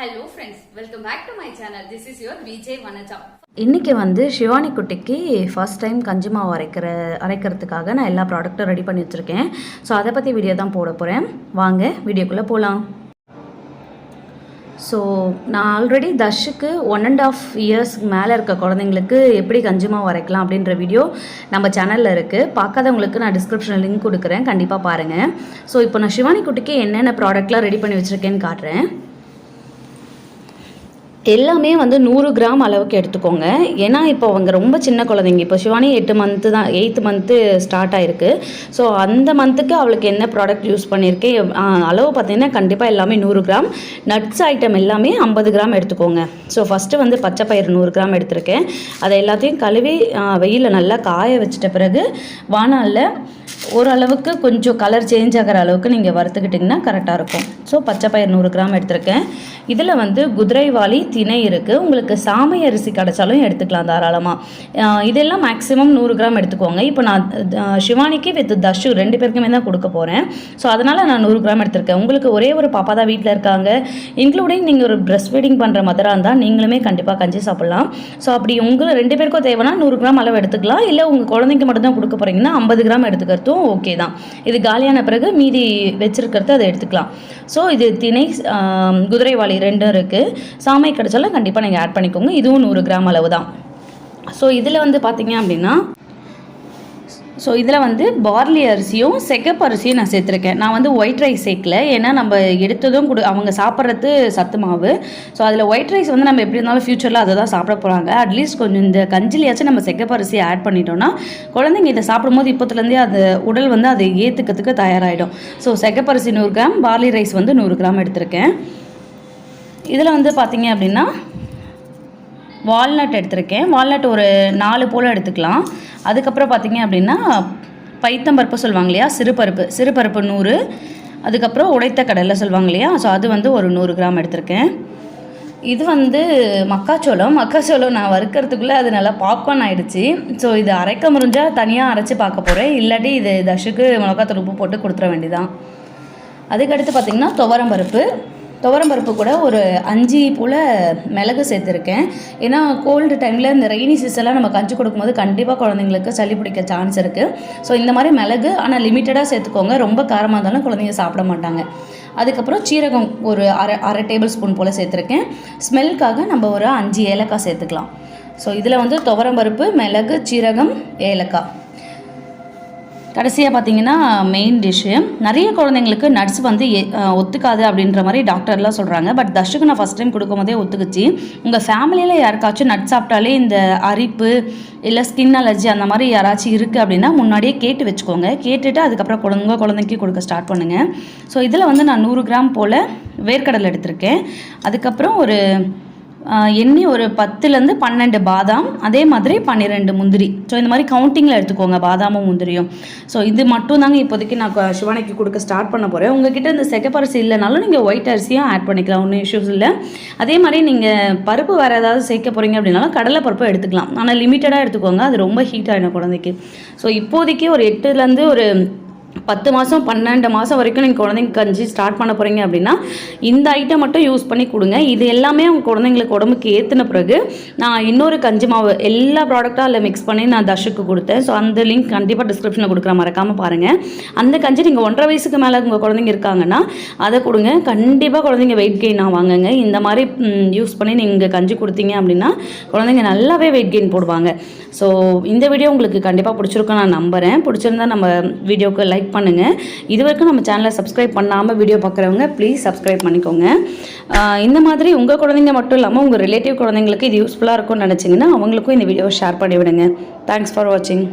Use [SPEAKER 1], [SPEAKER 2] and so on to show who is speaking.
[SPEAKER 1] Hello friends, welcome back to my channel. This is your VJ Vanaja.
[SPEAKER 2] இன்றைக்கி வந்து ஷிவானி குட்டிக்கு first time கஞ்சி மாவு அரைக்கிறதுக்காக நான் எல்லா ப்ராடக்ட்டும் ரெடி பண்ணி வச்சுருக்கேன். ஸோ அதை பற்றி வீடியோ தான் போட போகிறேன். வாங்க வீடியோக்குள்ளே போகலாம். ஸோ நான் ஆல்ரெடி தர்ஷுக்கு 1.5 years மேலே இருக்க குழந்தைங்களுக்கு எப்படி கஞ்சி மாவு அரைக்கலாம் அப்படின்ற வீடியோ நம்ம சேனலில் இருக்குது. பார்க்காதவங்களுக்கு நான் டிஸ்கிரிப்ஷனில் லிங்க் கொடுக்குறேன், கண்டிப்பாக பாருங்கள். ஸோ இப்போ நான் ஷிவானி குட்டிக்கு என்னென்ன ப்ராடக்ட்லாம் ரெடி பண்ணி வச்சுருக்கேன்னு காட்டுறேன். எல்லாமே வந்து 100 கிராம் அளவுக்கு எடுத்துக்கோங்க. ஏன்னா இப்போ அவங்க ரொம்ப சின்ன குழந்தைங்க. இப்போ ஷிவானி 8 மந்த்து தான், 8th மந்த்து ஸ்டார்ட் ஆகிருக்கு. ஸோ அந்த மந்த்துக்கு அவளுக்கு என்ன ப்ராடக்ட் யூஸ் பண்ணியிருக்கேன் அளவு பார்த்திங்கன்னா கண்டிப்பாக எல்லாமே 100 கிராம். நட்ஸ் ஐட்டம் எல்லாமே 50 கிராம் எடுத்துக்கோங்க. ஸோ ஃபஸ்ட்டு வந்து பச்சை பயிறு 100 கிராம் எடுத்திருக்கேன். அதை எல்லாத்தையும் கழுவி வெயிலில் நல்லா காய வச்சிட்ட பிறகு வாணலில் ஓரளவுக்கு கொஞ்சம் கலர் சேஞ்ச் ஆகிற அளவுக்கு நீங்கள் வறுத்துக்கிட்டிங்கன்னா கரெக்டாக இருக்கும். ஸோ பச்சை பயிர் 100 கிராம் எடுத்திருக்கேன். இதில் வந்து குதிரைவாளி திணை இருக்குது. உங்களுக்கு சாமை அரிசி கிடச்சாலும் எடுத்துக்கலாம் தாராளமாக. இதெல்லாம் மேக்ஸிமம் 100 கிராம் எடுத்துக்கோங்க. இப்போ நான் ஷிவானிக்கு வித் தர்ஷு 2 பேருக்குமே தான் கொடுக்க போகிறேன். ஸோ அதனால் நான் 100 கிராம் எடுத்திருக்கேன். உங்களுக்கு ஒரே ஒரு பாப்பா தான் வீட்டில் இருக்காங்க, இன்க்ளூடிங் நீங்கள் ஒரு பிரஸ்ட் ஃபீடிங் பண்ணுற மதராக இருந்தால் நீங்களுமே கண்டிப்பாக கஞ்சி சாப்பிட்லாம். ஸோ அப்படி உங்களுக்கு 2 பேருக்கும் தேவைன்னா 100 கிராம் அளவு எடுத்துக்கலாம். இல்லை உங்கள் குழந்தைக்கு மட்டும் தான் கொடுக்க போகிறீங்கன்னா 50 கிராம் எடுத்துக்கிறதும் ஓகே தான். இது காலியான பிறகு மீதி வச்சிருக்கிறது அதை எடுத்துக்கலாம். ஸோ இது திணை குதிரைவாளி 2 இருக்குது. சாமை கிடைச்சாலும் கண்டிப்பாக நீங்கள் ஆட் பண்ணிக்கோங்க. இதுவும் 100 கிராம் அளவு தான். ஸோ இதில் வந்து பார்த்தீங்க அப்படின்னா இதில் வந்து பார்லி அரிசியும் சிகப்பு அரிசியும் நான் சேர்த்துருக்கேன். நான் வந்து ஒயிட் ரைஸ் சேர்க்கல, ஏன்னா நம்ம எடுத்ததும் அவங்க சாப்பிட்றது சத்து மாவு. ஸோ அதில் ஒயிட் ரைஸ் வந்து நம்ம எப்படி இருந்தாலும் ஃப்யூச்சரில் அதை தான் சாப்பிட போகிறாங்க. அட்லீஸ்ட் கொஞ்சம் இந்த கஞ்சிலையாச்சும் நம்ம சிகப்பு அரிசியை ஆட் பண்ணிட்டோம்னா குழந்தைங்க இதை சாப்பிடும்போது இப்போத்துலேருந்தே அது உடல் வந்து அதை ஏற்றுக்கிறதுக்கு தயாராகிடும். ஸோ சிகப்பு அரிசி 100 கிராம், பார்லி ரைஸ் வந்து 100 கிராம் எடுத்திருக்கேன். இதில் வந்து பார்த்தீங்க அப்படின்னா வால்நட் எடுத்திருக்கேன். வால்நட் ஒரு 4 போல் எடுத்துக்கலாம். அதுக்கப்புறம் பார்த்தீங்க அப்படின்னா பைத்தம்பருப்பு சொல்லுவாங்க இல்லையா, சிறுபருப்பு 100. அதுக்கப்புறம் உடைத்த கடலை சொல்லுவாங்க இல்லையா, ஸோ அது வந்து ஒரு 100 கிராம் எடுத்திருக்கேன். இது வந்து மக்காச்சோளம் நான் வறுக்கிறதுக்குள்ளே அது நல்லா பாப்கார்ன் ஆகிடுச்சு. ஸோ இது அரைக்க முடிஞ்சால் தனியாக அரைச்சி பார்க்க போகிறேன், இல்லாட்டி இது தர்ஷுக்கு மிளகாத்தூள் உப்பு போட்டு கொடுத்துட வேண்டியதான். அதுக்கடுத்து பார்த்திங்கன்னா துவரம்பருப்பு கூட ஒரு 5 போல் மிளகு சேர்த்துருக்கேன். ஏன்னா கோல்டு டைமில் இந்த ரெய்னி சீசன்லாம் நம்ம கஞ்சி கொடுக்கும்போது கண்டிப்பாக குழந்தைங்களுக்கு சளி பிடிக்க சான்ஸ் இருக்குது. ஸோ இந்த மாதிரி மிளகு ஆனால் லிமிட்டடாக சேர்த்துக்கோங்க, ரொம்ப காரமாக இருந்தாலும் குழந்தைங்க சாப்பிட மாட்டாங்க. அதுக்கப்புறம் சீரகம் ஒரு அரை டேபிள் ஸ்பூன் போல் சேர்த்துருக்கேன். ஸ்மெல்லுக்காக நம்ம ஒரு 5 ஏலக்காய் சேர்த்துக்கலாம். ஸோ இதில் வந்து துவரம்பருப்பு, மிளகு, சீரகம், ஏலக்காய். கடைசியாக பார்த்தீங்கன்னா மெயின் டிஷ்ஷு. நிறைய குழந்தைங்களுக்கு நட்ஸ் வந்து ஒத்துக்காது அப்படின்ற மாதிரி டாக்டர்லாம் சொல்கிறாங்க. பட் தர்ஷுக்கு நான் ஃபஸ்ட் டைம் கொடுக்கும்போதே ஒத்துக்குச்சு. உங்கள் ஃபேமிலியில் யாருக்காச்சும் நட்ஸ் சாப்பிட்டாலே இந்த அரிப்பு இல்லை ஸ்கின் அலர்ஜி அந்த மாதிரி யாராச்சும் இருக்குது அப்படின்னா முன்னாடியே கேட்டு வச்சுக்கோங்க. கேட்டுட்டு அதுக்கப்புறம் குழந்தைக்கு கொடுக்க ஸ்டார்ட் பண்ணுங்கள். ஸோ இதில் வந்து நான் 100 கிராம் போல் வேர்க்கடலை எடுத்திருக்கேன். அதுக்கப்புறம் ஒரு எண்ணெய் ஒரு 10லேருந்து 12 பாதாம், அதே மாதிரி 12 முந்திரி. ஸோ இந்த மாதிரி கவுண்டிங்கில் எடுத்துக்கோங்க பாதாமும் முந்திரியும். ஸோ இது மட்டும் தாங்க இப்போதைக்கு நான் ஷிவானிக்கு கொடுக்க ஸ்டார்ட் பண்ண போகிறேன். உங்ககிட்ட இந்த சிகப்பு அரிசி இல்லைனாலும் நீங்கள் ஒயிட் அரிசியும் ஆட் பண்ணிக்கலாம், ஒன்றும் இஷ்யூஸ் இல்லை. அதே மாதிரி நீங்கள் பருப்பு வேறு ஏதாவது சேர்க்க போகிறீங்க அப்படின்னாலும் கடலை பருப்பு எடுத்துக்கலாம், ஆனால் லிமிட்டடாக எடுத்துக்கோங்க, அது ரொம்ப ஹீட் ஆகிடும் குழந்தைக்கு. ஸோ இப்போதைக்கு ஒரு 8லேருந்து ஒரு 10 மாதம் 12 மாதம் வரைக்கும் நீங்கள் குழந்தைங்க கஞ்சி ஸ்டார்ட் பண்ண போகிறீங்க அப்படின்னா இந்த ஐட்டம் மட்டும் யூஸ் பண்ணி கொடுங்க. இது எல்லாமே அவங்க குழந்தைங்களுக்கு உடம்புக்கு ஏற்றின பிறகு நான் இன்னொரு கஞ்சி மாவு எல்லா ப்ராடக்டாக அதில் மிக்ஸ் பண்ணி நான் தர்ஷுக்கு கொடுத்தேன். ஸோ அந்த லிங்க் கண்டிப்பாக டிஸ்கிரிப்ஷனில் கொடுக்குறேன், மறக்காமல் பாருங்கள். அந்த கஞ்சி நீங்கள் 1.5 வயசுக்கு மேலே உங்கள் குழந்தைங்க இருக்காங்கன்னா அதை கொடுங்க. கண்டிப்பாக குழந்தைங்க வெயிட் கெயின் ஆவாங்கங்க. இந்த மாதிரி யூஸ் பண்ணி நீங்கள் கஞ்சி கொடுத்தீங்க அப்படின்னா குழந்தைங்க நல்லாவே வெயிட் கெயின் போடுவாங்க. ஸோ இந்த வீடியோ உங்களுக்கு கண்டிப்பாக பிடிச்சிருக்கும் நான் நம்புகிறேன். பிடிச்சிருந்தா நம்ம வீடியோக்கு லைக் பண்ணுங்கள். இது வரைக்கும் நம்ம சேனலை சப்ஸ்கிரைப் பண்ணாமல் வீடியோ பார்க்குறவங்க ப்ளீஸ் சப்ஸ்கிரைப் பண்ணிக்கோங்க. இந்த மாதிரி உங்கள் குழந்தைங்க மட்டும் இல்லாமல் உங்கள் ரிலேட்டிவ் குழந்தைங்களுக்கு இது யூஸ்ஃபுல்லாக இருக்கும்னு நினச்சிங்கன்னா அவங்களுக்கும் இந்த வீடியோவை ஷேர் பண்ணி விடுங்க. தேங்க்ஸ் ஃபார் வாட்சிங்.